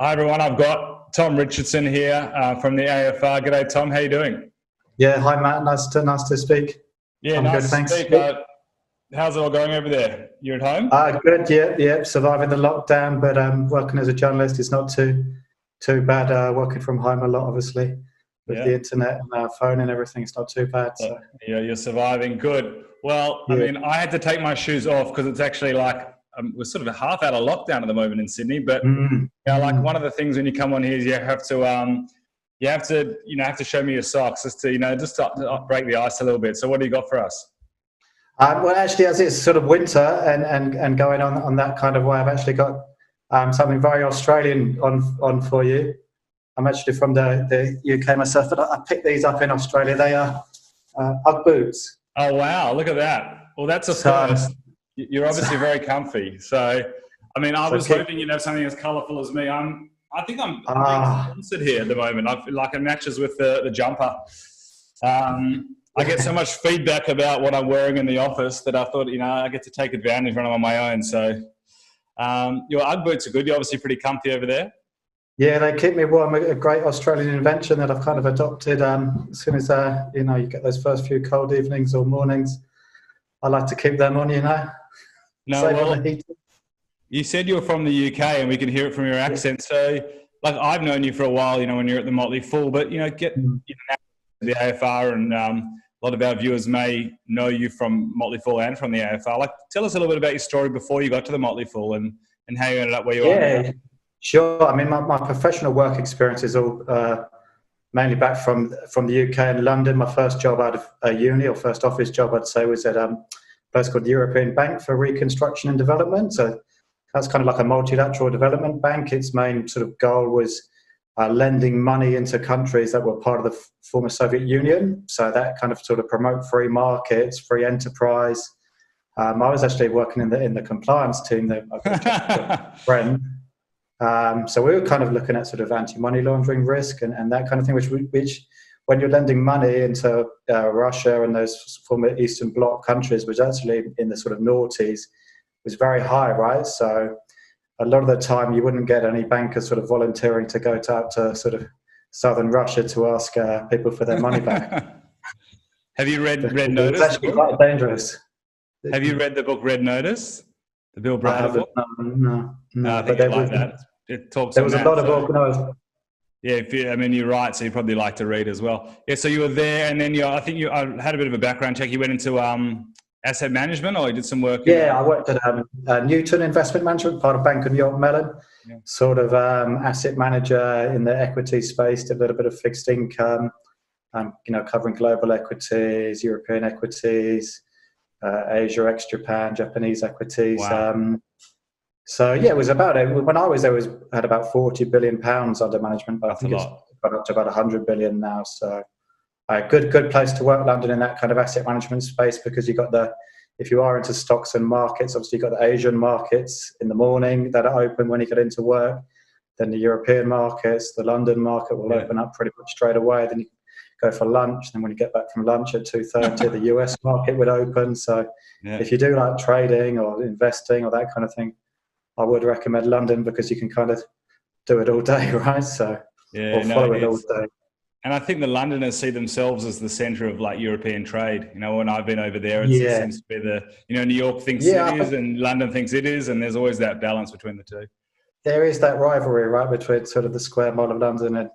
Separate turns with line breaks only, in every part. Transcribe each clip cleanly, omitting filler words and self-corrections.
Hi everyone, I've got Tom Richardson here from the AFR. G'day Tom, how you doing?
Yeah, hi Matt, nice to speak.
Yeah,
I'm
nice
good,
to
thanks.
speak. How's it all going over there? You're at home?
Good, yeah, surviving the lockdown, but working as a journalist is not too bad. Working from home a lot, obviously, with the internet and our phone and everything, it's not too bad. So.
Yeah, you're surviving. Good. Well,
Yeah.
I mean, I had to take my shoes off because it's actually like we're sort of half out of lockdown at the moment in Sydney. But like one of the things when you come on here is you have to show me your socks just to break the ice a little bit. So what do you got for us?
Well, actually, as it's sort of winter and going on that kind of way, I've actually got something very Australian on for you. I'm actually from the UK myself, but I picked these up in Australia. They are Ugg boots.
Oh, wow. Look at that. Well, that's a first. You're obviously very comfy. So, I mean, I was hoping you'd have something as colourful as me. I think I'm being sponsored here at the moment. I feel like it matches with the jumper. I get so much feedback about what I'm wearing in the office that I thought, I get to take advantage when I'm on my own. So, your Ugg boots are good. You're obviously pretty comfy over there.
Yeah, they keep me warm. A great Australian invention that I've kind of adopted. As soon as you get those first few cold evenings or mornings, I like to keep them on.
No, well, you said you were from the UK, and we can hear it from your accent. So, like, I've known you for a while. When you're at the Motley Fool, but the AFR, and a lot of our viewers may know you from Motley Fool and from the AFR. Like, tell us a little bit about your story before you got to the Motley Fool and how you ended up where you are now.
Sure. I mean, my professional work experience is all mainly back from the UK and London. My first job out of uni, or first office job, I'd say, was at a place called the European Bank for Reconstruction and Development. So that's kind of like a multilateral development bank. Its main sort of goal was lending money into countries that were part of the former Soviet Union. So that kind of sort of promote free markets, free enterprise. I was actually working in the compliance team there. I've got a friend. So we were kind of looking at sort of anti-money laundering risk and that kind of thing, which when you're lending money into Russia and those former Eastern Bloc countries, which actually in the sort of noughties was very high, right? So a lot of the time you wouldn't get any bankers sort of volunteering to go out to sort of southern Russia to ask people for their money back.
Have you read Notice?
It's actually quite dangerous.
Have you read the book Red Notice? The Bill Browder book?
No.
I think you'd like that. It talks.
There was a lot of organised.
Yeah, you're right. So you probably like to read as well. Yeah. So you were there, and then I had a bit of a background check. You went into asset management, or you did some work?
Yeah, I worked at Newton Investment Management, part of Bank of New York Mellon. Yeah. Sort of asset manager in the equity space. Did a little bit of fixed income. Covering global equities, European equities, Asia, ex-Japan, Japanese equities.
Wow.
So yeah, it was about it. When I was there, had about £40 billion under management, but I think it's got up to about 100 billion now. So a good place to work, London, in that kind of asset management space, because you got if you are into stocks and markets, obviously you've got the Asian markets in the morning that are open when you get into work. Then the European markets, the London market will open up pretty much straight away. Then you go for lunch. Then when you get back from lunch at 2:30, the US market would open. So if you do like trading or investing or that kind of thing, I would recommend London, because you can kind of do it all day, right? So follow it all day.
And I think the Londoners see themselves as the centre of like European trade. When I've been over there, it seems to be New York thinks it is, and London thinks it is, and there's always that balance between the two. There
is that rivalry, right, between sort of the square mile of London and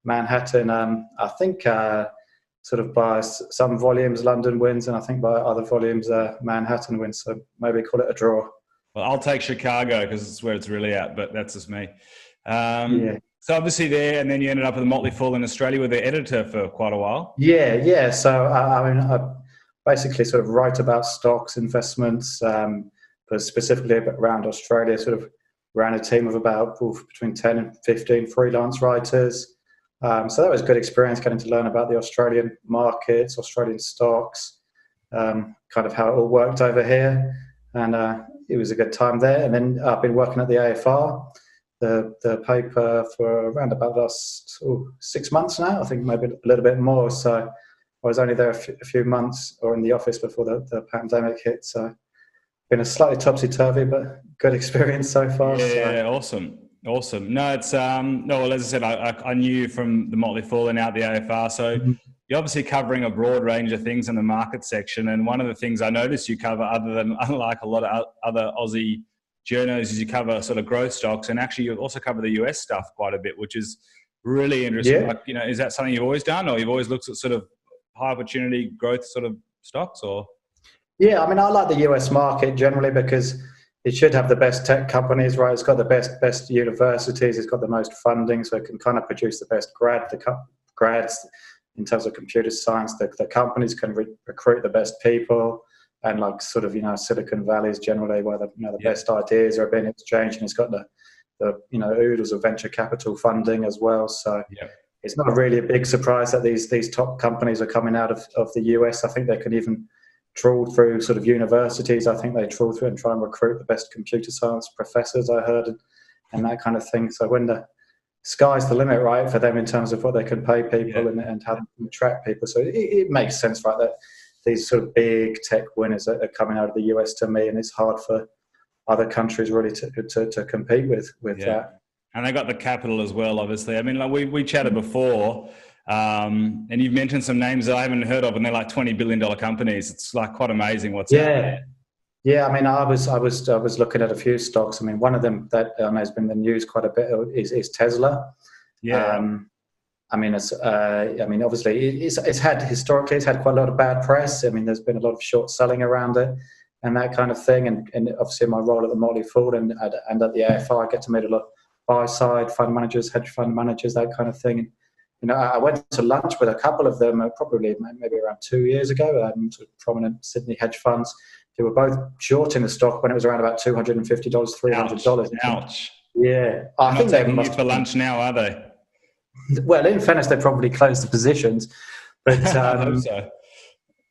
Manhattan. I think sort of by some volumes London wins, and I think by other volumes Manhattan wins. So maybe call it a draw.
Well, I'll take Chicago because it's where it's really at, but that's just me. So obviously there, and then you ended up at the Motley Fool in Australia with the editor for quite a while.
Yeah. So I basically sort of write about stocks, investments, but specifically around Australia. Sort of ran a team of about between 10 and 15 freelance writers. So that was a good experience, getting to learn about the Australian markets, Australian stocks, kind of how it all worked over here. And it was a good time there. And then I've been working at the AFR, the paper, for around about the last 6 months now, I think maybe a little bit more. So I was only there a few months, or in the office, before the pandemic hit. So been a slightly topsy-turvy, but good experience so far.
Yeah, awesome. Awesome. No, it's no. Well, as I said, I knew from the Motley Fool and out the AFR. So you're obviously covering a broad range of things in the market section. And one of the things I noticed you cover, other than unlike a lot of other Aussie journos, is you cover sort of growth stocks, and actually you also cover the US stuff quite a bit, which is really interesting.
Yeah.
Like, you know, is that something you've always done, or you've always looked at sort of high opportunity growth sort of stocks, or?
Yeah, I mean, I like the US market generally because it should have the best tech companies, right? It's got the best universities. It's got the most funding, so it can kind of produce the best grads in terms of computer science. The companies can recruit the best people, and like sort of, you know, Silicon Valley is generally where the best ideas are being exchanged, and it's got the oodles of venture capital funding as well. So it's not really a big surprise that these top companies are coming out of the US. I think they can even trawl through sort of universities. I think they trawl through and try and recruit the best computer science professors, I heard, and that kind of thing. So when the sky's the limit, right, for them in terms of what they can pay people and how they attract people. So it makes sense, right, that these sort of big tech winners are coming out of the US to me, and it's hard for other countries really to compete with that.
And they got the capital as well, obviously. I mean, like we chatted before, and you've mentioned some names that I haven't heard of, and they're like $20 billion companies. It's like quite amazing what's out there.
Yeah, I mean, I was looking at a few stocks. I mean, one of them that has been in the news quite a bit is Tesla.
Yeah.
I mean, obviously, it's had quite a lot of bad press. I mean, there's been a lot of short selling around it and that kind of thing. And obviously, my role at the Motley Fool and at the AFR, I get to meet a lot of buy-side fund managers, hedge fund managers, that kind of thing. And, you know, I went to lunch with a couple of them probably maybe around 2 years ago, sort of prominent Sydney hedge funds. They were both short in the stock when it was around about $250, $300.
Ouch.
Yeah.
I think they're taking you for lunch now, are they?
Well, in fairness, they probably closed the positions. But,
I hope so.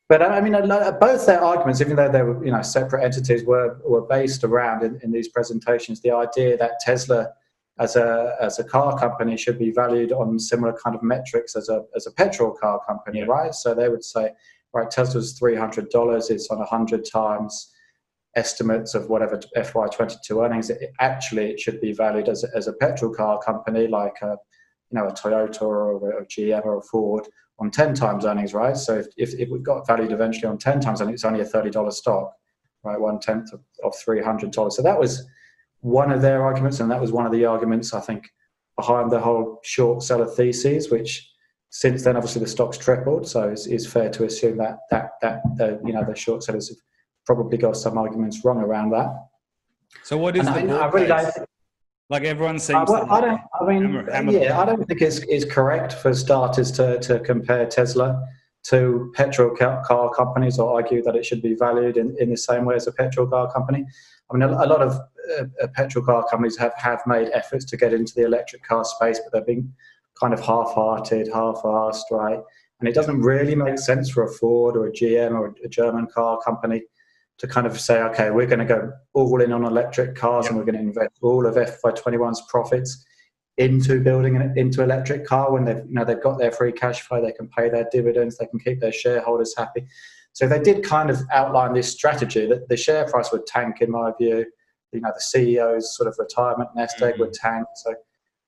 But I mean, both their arguments, even though they were, you know, separate entities, were based around in these presentations the idea that Tesla, as a car company, should be valued on similar kind of metrics as a petrol car company, right? So they would say, right, Tesla's $300, it's on 100 times estimates of whatever FY22 earnings. It should be valued as a petrol car company like a Toyota or a GM or a Ford on 10 times earnings, right? So if it got valued eventually on 10 times, and it's only a $30 stock, right? 1/10 of $300. So that was one of their arguments, and that was one of the arguments, I think, behind the whole short seller thesis, which since then, obviously, the stock's tripled. So it's fair to assume that the short sellers have probably got some arguments wrong around that.
So what is the bull case? Like everyone seems
I don't think it's correct for starters to compare Tesla to petrol car companies or argue that it should be valued in the same way as a petrol car company. I mean, a lot of petrol car companies have made efforts to get into the electric car space, but they've been kind of half-hearted, half-assed, right? And it doesn't really make sense for a Ford or a GM or a German car company to kind of say, okay, we're going to go all in on electric cars and we're going to invest all of FY21's profits into building into electric car when they've got their free cash flow, they can pay their dividends, they can keep their shareholders happy. So they did kind of outline this strategy that the share price would tank, in my view. The CEO's sort of retirement nest egg would tank. So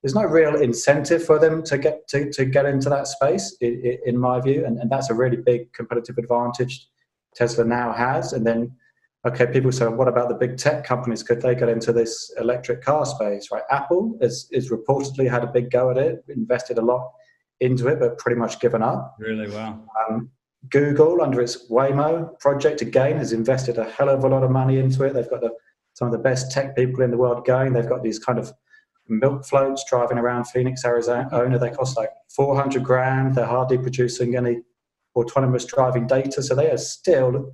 there's no real incentive for them to get into that space, in my view, and that's a really big competitive advantage Tesla now has. And then, okay, people say, what about the big tech companies? Could they get into this electric car space, right? Apple is reportedly had a big go at it, invested a lot into it, but pretty much given up.
Really? Wow.
Google, under its Waymo project, again, has invested a hell of a lot of money into it. They've got some of the best tech people in the world going. They've got these kind of milk floats driving around Phoenix, Arizona. They cost like $400,000. They're hardly producing any autonomous driving data, so they are still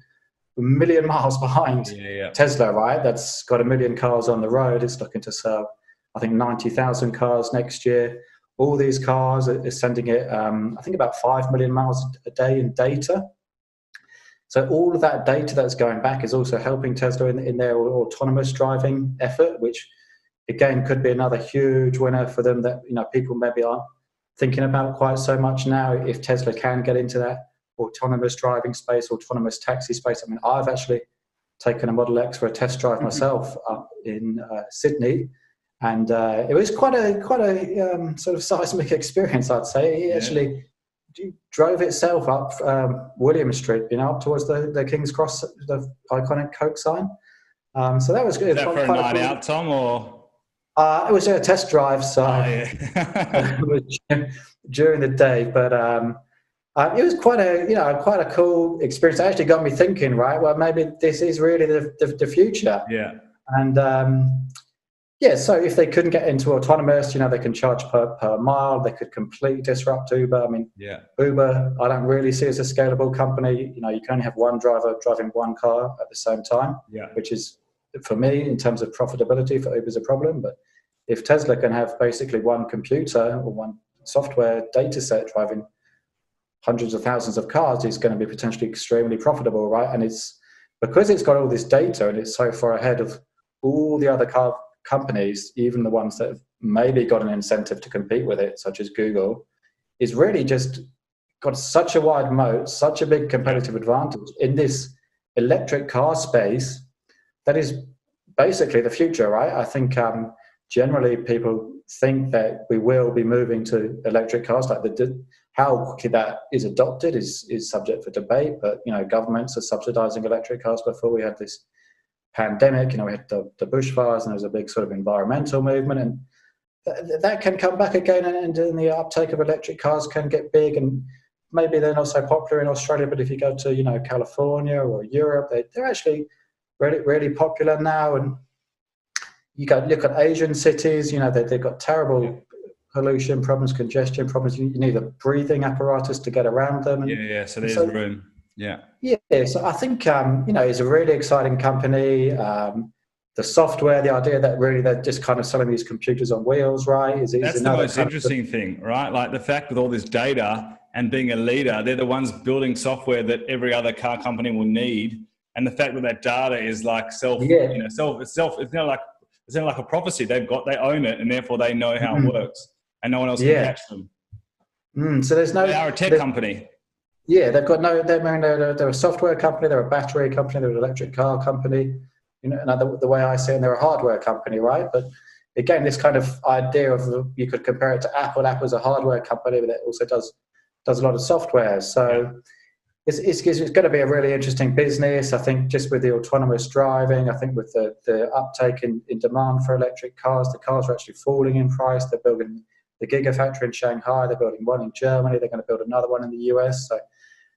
a million miles behind Tesla, right? That's got 1 million cars on the road. It's looking to sell, I think, 90,000 cars next year. All these cars are sending it, I think, about 5 million miles a day in data. So all of that data that's going back is also helping Tesla in their autonomous driving effort, which again could be another huge winner for them that people maybe aren't thinking about quite so much now. If Tesla can get into that autonomous driving space, autonomous taxi space. I mean, I've actually taken a Model X for a test drive myself up in Sydney, And it was quite a sort of seismic experience, I'd say. It actually drove itself up William Street, up towards the King's Cross, the iconic Coke sign. So that was good.
Is that for a night out, Tom, or?
It was a test drive, so it was during the day. But it was quite a cool experience. It actually got me thinking, right? Well, maybe this is really the future.
Yeah.
And so if they couldn't get into autonomous, they can charge per mile. They could completely disrupt Uber. I mean, Uber, I don't really see as a scalable company. You can only have one driver driving one car at the same time, which is, for me, in terms of profitability, for Uber is a problem. But if Tesla can have basically one computer or one software data set driving hundreds of thousands of cars, it's going to be potentially extremely profitable, right? And it's because it's got all this data and it's so far ahead of all the other car companies, even the ones that have maybe got an incentive to compete with it, such as Google, is really just got such a wide moat, such a big competitive advantage in this electric car space that is basically the future, right? I think generally people think that we will be moving to electric cars. Like how quickly that is adopted is subject for debate, but governments are subsidizing electric cars. Before we had this pandemic, we had the bushfires, and there was a big sort of environmental movement, and that can come back again, and the uptake of electric cars can get big, and maybe they're not so popular in Australia, but if you go to California or Europe, they're actually really, really popular now. And you go look at Asian cities, they've got terrible pollution problems, congestion problems. You need a breathing apparatus to get around them.
So there's room.
So I think it's a really exciting company. The software, the idea that really they're just kind of selling these computers on wheels, right?
That's the most interesting thing, right? Like the fact with all this data and being a leader, they're the ones building software that every other car company will need. And the fact that data is like it's not like a prophecy. They own it, and therefore they know how it works, and no one else can catch them.
So
they are a tech company.
Yeah, they've got they're a software company, they're a battery company, they're an electric car company. And the way I see it, they're a hardware company, right? But again, this kind of idea of you could compare it to Apple. Apple's a hardware company, but it also does a lot of software. So it's going to be a really interesting business. I think just with the autonomous driving, I think with the uptake in demand for electric cars, the cars are actually falling in price. They're building the Gigafactory in Shanghai. They're building one in Germany. They're going to build another one in the US. So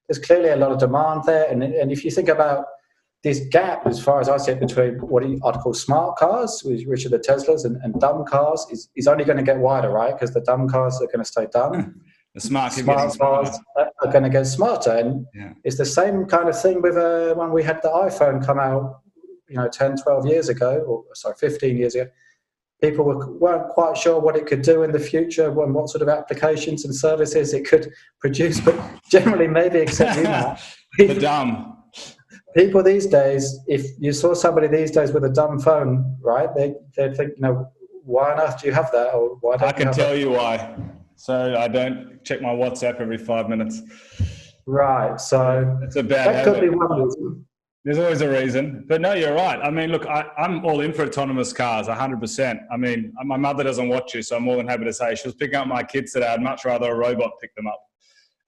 there's clearly a lot of demand there. And if you think about this gap, as far as I see it, between what I'd call smart cars, which are the Teslas, and dumb cars, is only going to get wider, right? Because the dumb cars are going to stay dumb.
The smart
cars are going to get smarter. And it's the same kind of thing with when we had the iPhone come out, 10, 12 years ago, 15 years ago. People weren't quite sure what it could do in the future, and what sort of applications and services it could produce. But generally, maybe except you, Matt,
the dumb.
People these days, if you saw somebody these days with a dumb phone, right, they'd think, why on earth do you have that? Or why don't
I can tell you why. So I don't check my WhatsApp every 5 minutes.
Right. So
it's a bad
that could be one reason.
There's always a reason. But no, you're right. I mean, look, I'm all in for autonomous cars, 100%. I mean, my mother doesn't watch you, so I'm more than happy to say she was picking up my kids today. I'd much rather a robot pick them up.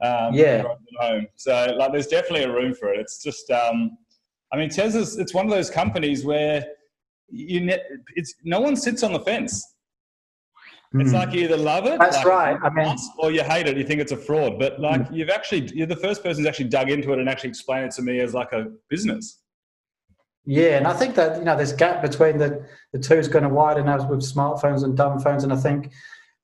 Home. So there's definitely a room for it. It's just Tesla's, it's one of those companies where no one sits on the fence. It's like you either love it,
that's right.
or you hate it. You think it's a fraud. But you're the first person who's actually dug into it and actually explained it to me as like a business. Yeah,
and I think that this gap between the two is going to widen as with smartphones and dumb phones. And I think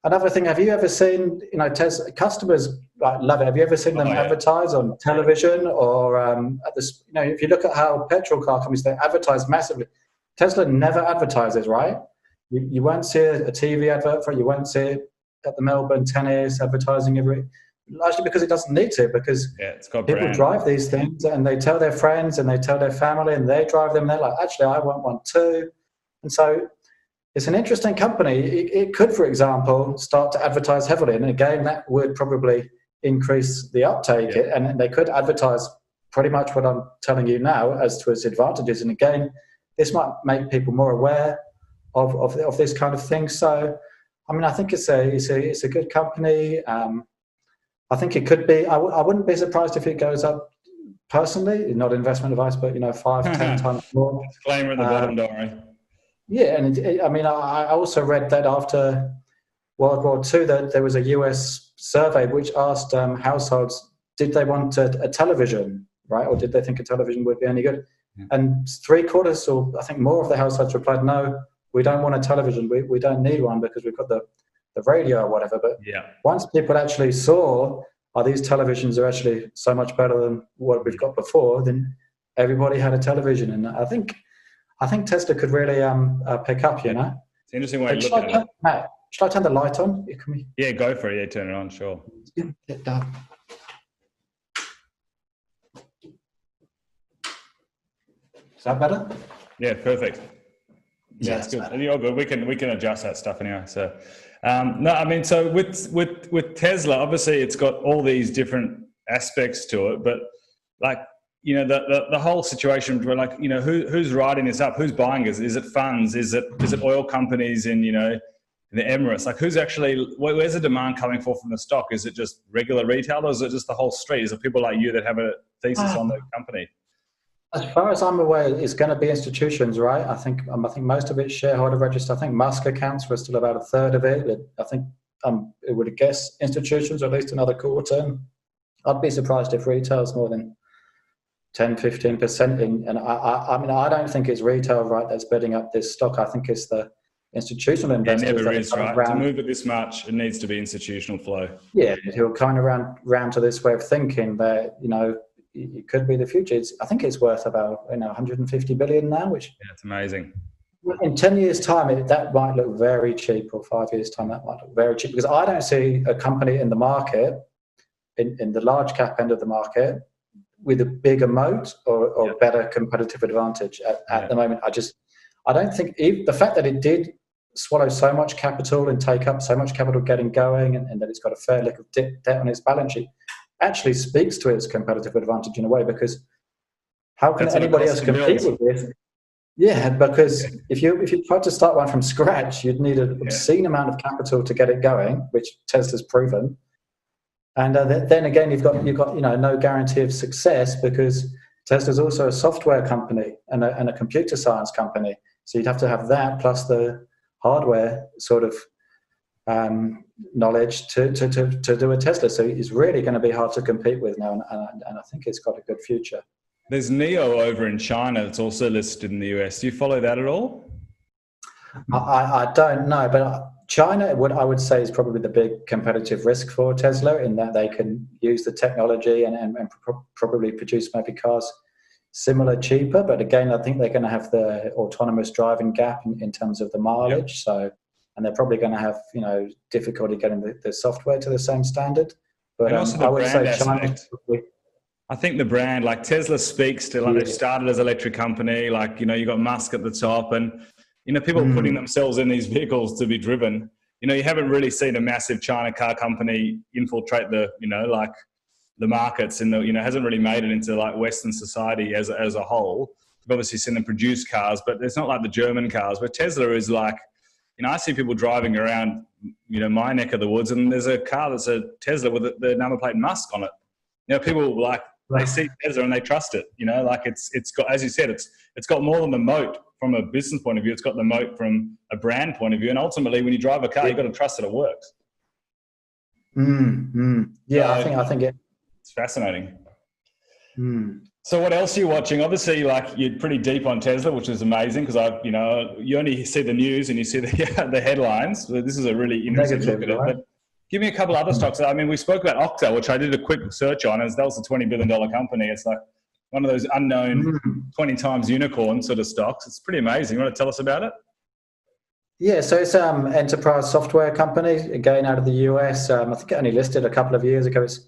another thing, have you ever seen Tesla customers love it? Have you ever seen them advertise on television or if you look at how petrol car companies, they advertise massively. Tesla never advertises, right? You won't see a TV advert for it. You won't see it at the Melbourne tennis advertising largely because it doesn't need to, because
it's got
people drive these things and they tell their friends and they tell their family and they drive them. And they're like, actually, I want one too. And so it's an interesting company. It could, for example, start to advertise heavily. And again, that would probably increase the uptake. And they could advertise pretty much what I'm telling you now as to its advantages. And again, this might make people more aware of this kind of thing. So, I mean, I think it's a good company. I think it could be. I wouldn't be surprised if it goes up. Personally, not investment advice, but 5-10 times more.
Disclaimer at the bottom, Dory.
Yeah, and I mean, I also read that after World War II, that there was a US survey which asked households, did they want a television, right? Or did they think a television would be any good? Yeah. And 3/4, or I think more of the households replied, no, we don't want a television. We don't need one because we've got the radio or whatever. But once people actually saw, these televisions are actually so much better than what we've got before, then everybody had a television. And I think Tesla could really pick up,
It's an interesting way to look at it.
Matt, should I turn the light on?
Yeah, go for it. Yeah, turn it on, sure.
Get dark. Is that better?
Yeah, perfect. Yeah, that's good. You're good. We can adjust that stuff anyway. So, no, I mean, so with Tesla, obviously it's got all these different aspects to it, but like, the whole situation where, like, who's riding this up? Who's buying it? Is it funds? Is it oil companies in, in the Emirates? Like, who's actually, where's the demand coming from the stock? Is it just regular retailers? Or is it just the whole street? Is it people like you that have a thesis on the company?
As far as I'm aware, it's going to be institutions, right? I think most of it's shareholder register. I think Musk accounts for still about a third of it. I think it would guess institutions, or at least another quarter. I'd be surprised if retail's more than 10-15% in. And I mean, I don't think it's retail, right, that's bidding up this stock. I think it's the institutional investors.
It never is, right? To move it this much, it needs to be institutional flow.
Yeah, he'll kind of round to this way of thinking that, it could be the future. I think it's worth about 150 billion now, which
it's amazing.
In 10 years' time, that might look very cheap, or 5 years' time, that might look very cheap, because I don't see a company in the market, in the large cap end of the market, with a bigger moat or better competitive advantage at the moment. I don't think the fact that it did swallow so much capital and take up so much capital getting going, and that it's got a fair lick of debt on its balance sheet, actually speaks to its competitive advantage in a way, because how can anybody else compete with this? Yeah, because if you tried to start one from scratch, you'd need an obscene amount of capital to get it going, which Tesla's proven. And then again, you've got no guarantee of success, because Tesla's also a software company and a computer science company. So you'd have to have that plus the hardware sort of knowledge to do a Tesla. So it's really going to be hard to compete with now, and I think it's got a good future.
There's NIO over in China that's also listed in the US. Do you follow that at all?
I don't know, but China, I would say, is probably the big competitive risk for Tesla, in that they can use the technology and probably produce maybe cars similar, cheaper. But again, I think they're going to have the autonomous driving gap in terms of the mileage.
Yep.
And they're probably going to have difficulty getting the software to the same standard. But
and also
I would say China.
I think the brand, like Tesla, speaks to, like, they started as an electric company, like, you got Musk at the top, and people putting themselves in these vehicles to be driven. You haven't really seen a massive China car company infiltrate the markets, and hasn't really made it into like Western society as a whole. We've obviously seen them produce cars, but it's not like the German cars. But Tesla is like, I see people driving around, my neck of the woods, and there's a car that's a Tesla with the number plate Musk on it. People they see Tesla and they trust it. It's got, as you said, it's got more than the moat from a business point of view. It's got the moat from a brand point of view, and ultimately, when you drive a car, you've got to trust that it works.
Yeah, I think
it's fascinating. So what else are you watching? Obviously, you're pretty deep on Tesla, which is amazing, because you only see the news and you see the headlines. So this is a really interesting look at it. But give me a couple other stocks. I mean, we spoke about Okta, which I did a quick search on, as that was a $20 billion company. It's like one of those unknown 20 times unicorn sort of stocks. It's pretty amazing. You want to tell us about it?
Yeah, so it's an enterprise software company, again, out of the US. I think it only listed a couple of years ago. It's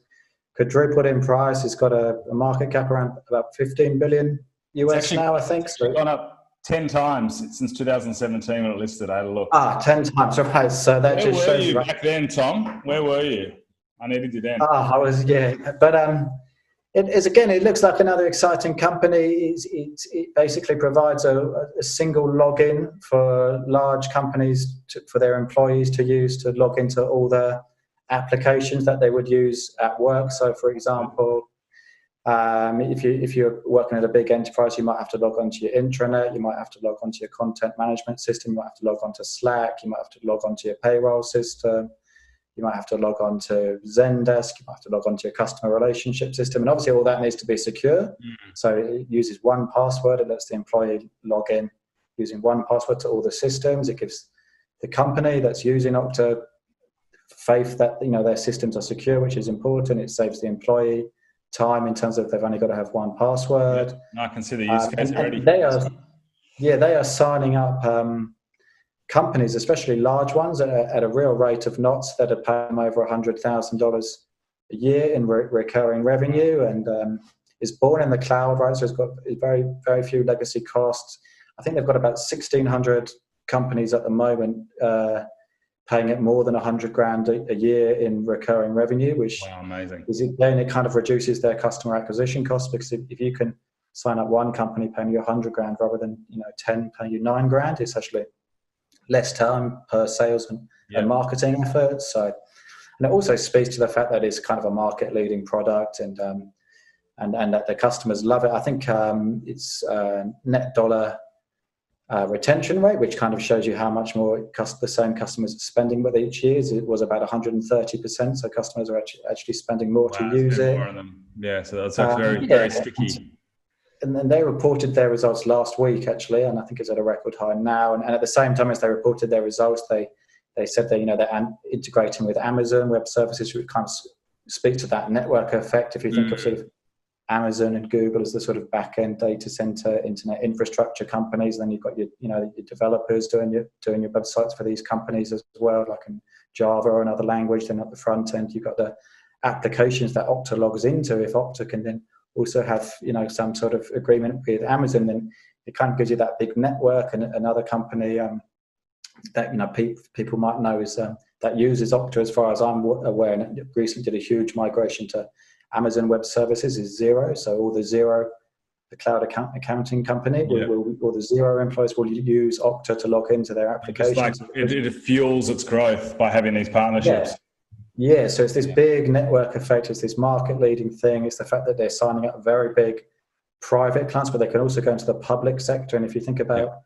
quadrupled in price. It's got a market cap around about 15 billion US now, I think.
So it's gone up 10 times since 2017 when it listed. I had a look.
10 times, right. So that just shows.
Where were you back then, Tom? Where were you? I needed you then.
I was, but It is, again, it looks like another exciting company. It basically provides a single login for large companies for their employees to use to log into all their applications that they would use at work. So, for example, if you're working at a big enterprise, you might have to log onto your intranet, you might have to log onto your content management system, you might have to log onto Slack, you might have to log onto your payroll system. You might have to log on to Zendesk, you might have to log on to your customer relationship system. And obviously all that needs to be secure. So it uses one password. It lets the employee log in using one password to all the systems. It gives the company that's using Okta faith that their systems are secure, which is important. It saves the employee time in terms of they've only got to have one password.
Yeah, I can see the use case already.
They are signing up companies, especially large ones, at a real rate of knots that are paying over $100,000 a year in recurring revenue, and is born in the cloud, right? So it's got very, very few legacy costs. I think they've got about 1,600 companies at the moment paying it more than $100,000 a year in recurring revenue, which
amazing.
Is, again, it kind of reduces their customer acquisition costs, because if you can sign up one company paying you $100,000 rather than 10 paying you $9,000, it's actually less time per sales and marketing effort. So, and it also speaks to the fact that it's kind of a market-leading product, and that the customers love it. I think it's net dollar retention rate, which kind of shows you how much more the same customers are spending with each year. It was about 130%. So customers are actually spending more to use it.
More of them. Yeah, so that's very, very sticky.
And then they reported their results last week, actually, and I think it's at a record high now. And at the same time as they reported their results, they said that they're integrating with Amazon Web Services, which kind of speak to that network effect. If you think of sort of Amazon and Google as the sort of back-end data center, internet infrastructure companies, then you've got your developers doing your websites for these companies as well, like in Java or another language. Then at the front end, you've got the applications that Okta logs into. If Okta can then also have some sort of agreement with Amazon, then it kind of gives you that big network. And another company that people might know is that uses Okta, as far as I'm aware, and recently did a huge migration to Amazon Web Services, is Xero. So all the Xero, the cloud accounting company, or the Xero employees will use Okta to log into their applications.
It fuels its growth by having these partnerships.
Yeah, so it's this big network effect. It's this market-leading thing. It's the fact that they're signing up very big private clients, but they can also go into the public sector. And if you think about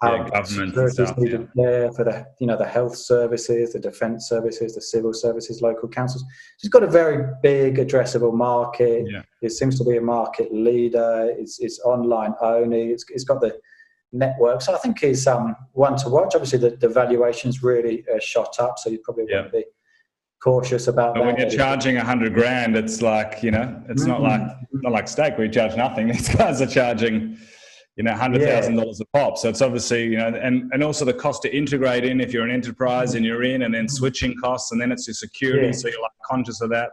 how
government and stuff,
needed there for the health services, the defence services, the civil services, local councils, it's got a very big addressable market.
Yeah.
It seems to be a market leader. It's online only. It's got the network. So I think it's one to watch. Obviously, the valuation's really shot up, so you probably want to be cautious about that.
When you're charging $100,000, it's like, it's not like Stake where you charge nothing. These guys are charging, $100,000 a pop. So it's obviously, and also the cost to integrate in if you're an enterprise and you're in, and then switching costs, and then it's your security. So you're like conscious of that.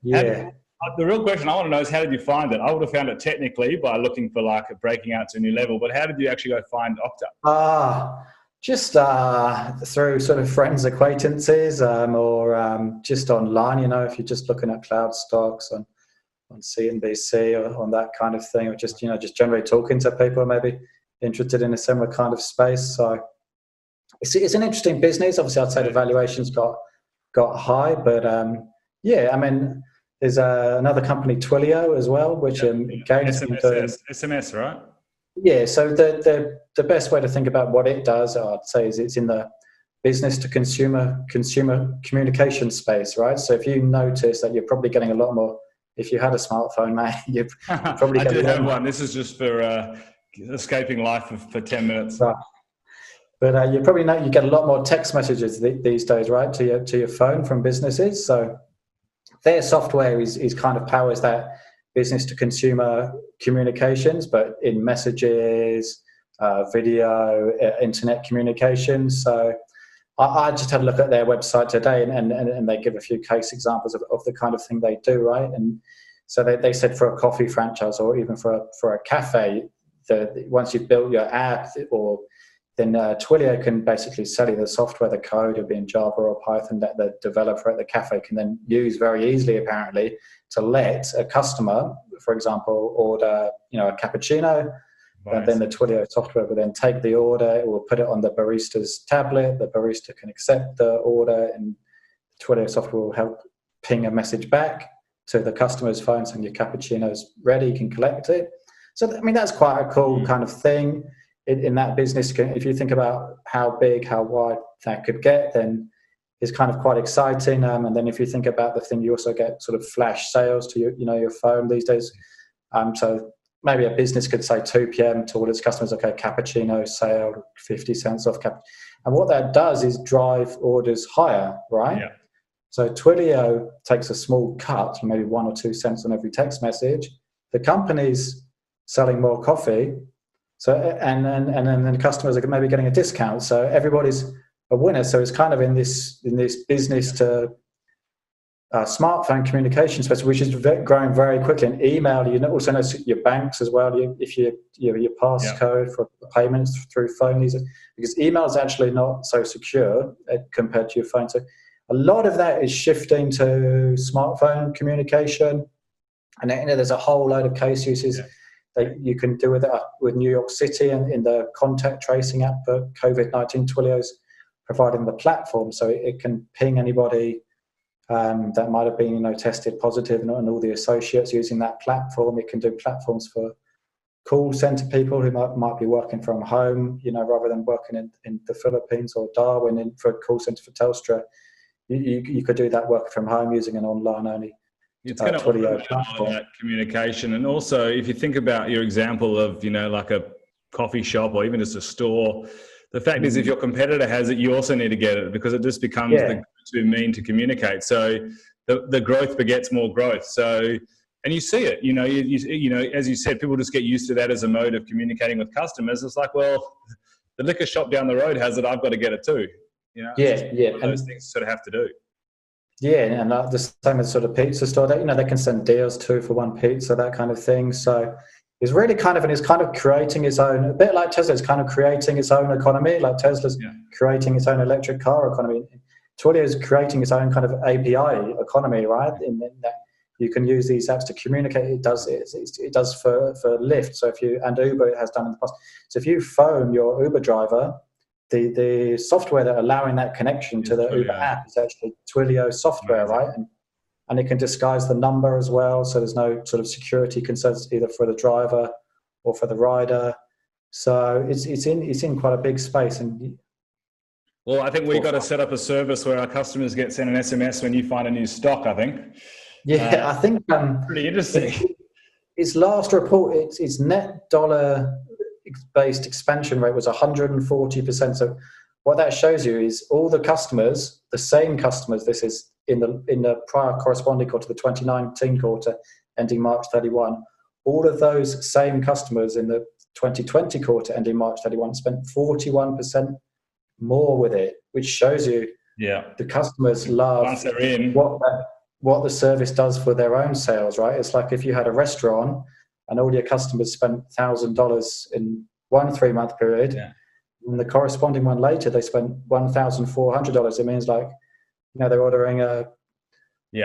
The real question I want to know is, how did you find it? I would have found it technically by looking for like breaking out to a new level, but how did you actually go find Okta?
Just through sort of friends, acquaintances, or just online. If you're just looking at cloud stocks on CNBC or on that kind of thing, or just generally talking to people maybe interested in a similar kind of space. So it's an interesting business. Obviously, I'd say the valuations got high, but there's another company, Twilio, as well, which again
SMS, right?
Yeah, so the best way to think about what it does, I'd say, is it's in the business to consumer communication space, right? So if you notice that you're probably getting a lot more, if you had a smartphone, mate, you're probably
I do have one. This is just for escaping life for 10 minutes.
Right. But you probably know you get a lot more text messages these days, right, to your phone from businesses. So their software is kind of powers that business to consumer communications, but in messages, video, internet communications. So I just had a look at their website today, and they give a few case examples of the kind of thing they do, right? And so they said for a coffee franchise, or even for a cafe, that once you've built your app or then Twilio can basically sell you the software, the code, it'll be in Java or Python, that the developer at the cafe can then use very easily, apparently, to let a customer, for example, order, a cappuccino.
Right.
And then the Twilio software will then take the order, it will put it on the barista's tablet, the barista can accept the order, and Twilio software will help ping a message back to the customer's phone saying your cappuccino's ready, you can collect it. So, I mean, that's quite a cool kind of thing in that business. If you think about how big, how wide that could get, then it's kind of quite exciting. And then if you think about the thing, you also get sort of flash sales to your phone these days. So maybe a business could say 2 p.m. to all its customers, okay, cappuccino sale, 50 cents off cappuccino. And what that does is drive orders higher, right?
Yeah.
So Twilio takes a small cut, maybe 1 or 2 cents on every text message. The company's selling more coffee, so and then customers are maybe getting a discount. So everybody's a winner. So it's kind of in this business to smartphone communication space, which is growing very quickly. And email, also know your banks as well. If your passcode for payments through phone, because email is actually not so secure compared to your phone. So a lot of that is shifting to smartphone communication, and there's a whole load of case uses that you can do with New York City and in the contact tracing app for COVID-19. Twilio's providing the platform, so it can ping anybody that might have been tested positive, and all the associates using that platform. It can do platforms for call center people who might be working from home, rather than working in the Philippines or Darwin for a call center for Telstra. You could do that work from home using an online only.
It's going to automate all of that communication. And also, if you think about your example of, like a coffee shop or even just a store, the fact is if your competitor has it, you also need to get it, because it just becomes the go-to mean to communicate. So the growth begets more growth. So, and you see it, as you said, people just get used to that as a mode of communicating with customers. It's like, well, the liquor shop down the road has it, I've got to get it too. Those things sort of have to do.
Yeah, and the same as sort of pizza store, they can send deals 2 for 1 pizza, that kind of thing. So it's really creating its own, a bit like Tesla's kind of creating its own economy, like Tesla's creating its own electric car economy. Twilio is creating its own kind of API economy, right? In that you can use these apps to communicate. It does for Lyft. So and Uber has done in the past. So if you phone your Uber driver, the software that allowing that connection to the Twilio. Uber app is actually Twilio software, right? And it can disguise the number as well, so there's no sort of security concerns either for the driver or for the rider. So it's in quite a big space. And
well, I think we've got to set up a service where our customers get sent an SMS when you find a new stock, I think.
Yeah, I think
pretty interesting.
Its last report, its net dollar-based expansion rate was 140%. So what that shows you is all the customers, the same customers, this is in the prior corresponding quarter, the 2019 quarter, ending March 31, all of those same customers in the 2020 quarter, ending March 31, spent 41% more with it, which shows you the customers love
once they're in
what the service does for their own sales, right? It's like if you had a restaurant and all your customers spent $1,000 in one 3-month period, and the corresponding one later, they spent $1,400. It means they're ordering a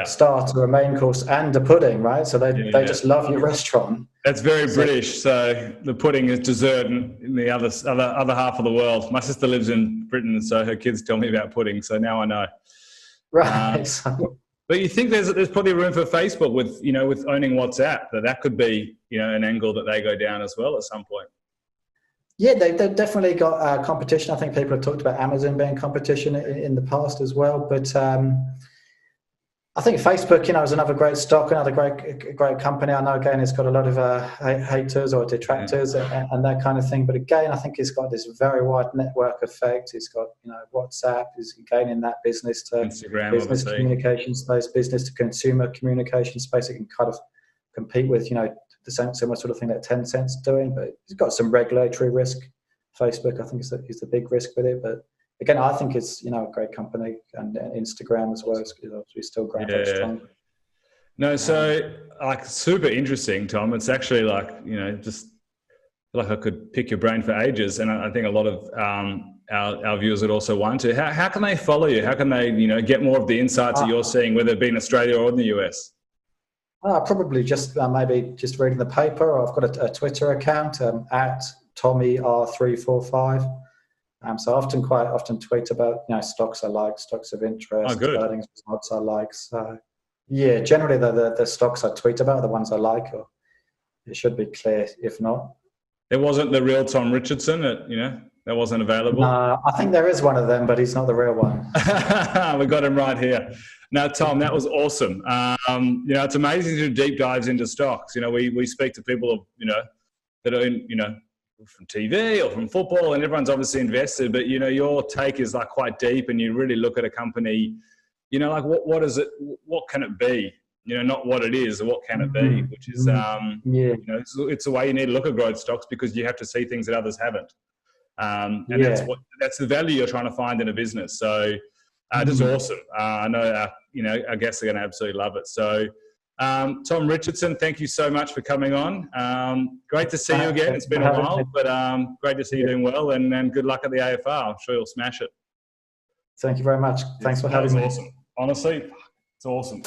starter, a main course, and a pudding, right? So they just love your restaurant.
That's very British. So the pudding is dessert in the other half of the world. My sister lives in Britain, so her kids tell me about pudding. So now I know.
Right.
But you think there's probably room for Facebook with owning WhatsApp, that could be an angle that they go down as well at some point.
Yeah, they've definitely got competition. I think people have talked about Amazon being competition in the past as well. But I think Facebook, is another great stock, another great company. I know, again, it's got a lot of haters or detractors and that kind of thing. But again, I think it's got this very wide network effect. It's got, WhatsApp is gaining that business to
Instagram,
business
obviously.
Communication space, business to consumer communication space. It can kind of compete with, the similar sort of thing that Tencent's doing, but it's got some regulatory risk. Facebook, I think, is the big risk with it. But again, I think it's a great company, and Instagram as well is obviously still growing very strong.
No, so super interesting, Tom. It's actually just feel like I could pick your brain for ages, and I think a lot of our viewers would also want to. How can they follow you? How can they, get more of the insights that you're seeing, whether it be in Australia or in the US?
Probably just maybe just reading the paper. I've got a Twitter account at TommyR345. So I quite often tweet about stocks I like, stocks of interest, earnings results I like. So yeah, generally the stocks I tweet about are the ones I like, or it should be clear if not.
There wasn't the real Tom Richardson, that wasn't available.
I think there is one of them, but he's not the real one.
We got him right here. Now, Tom, that was awesome. It's amazing to do deep dives into stocks. We speak to people, that are in, from TV or from football, and everyone's obviously invested, but, your take is like quite deep, and you really look at a company, like what is it, what can it be? Not what it is, or what can it be, which is, it's the way you need to look at growth stocks, because you have to see things that others haven't. That's the value you're trying to find in a business. So this is awesome. I know our guests are going to absolutely love it. So Tom Richardson, thank you so much for coming on. Great to see you again. It's been a while, but great to see you doing well, and good luck at the AFR. I'm sure you'll smash it.
Thank you very much. Thanks for having me.
Awesome. Honestly, it's awesome.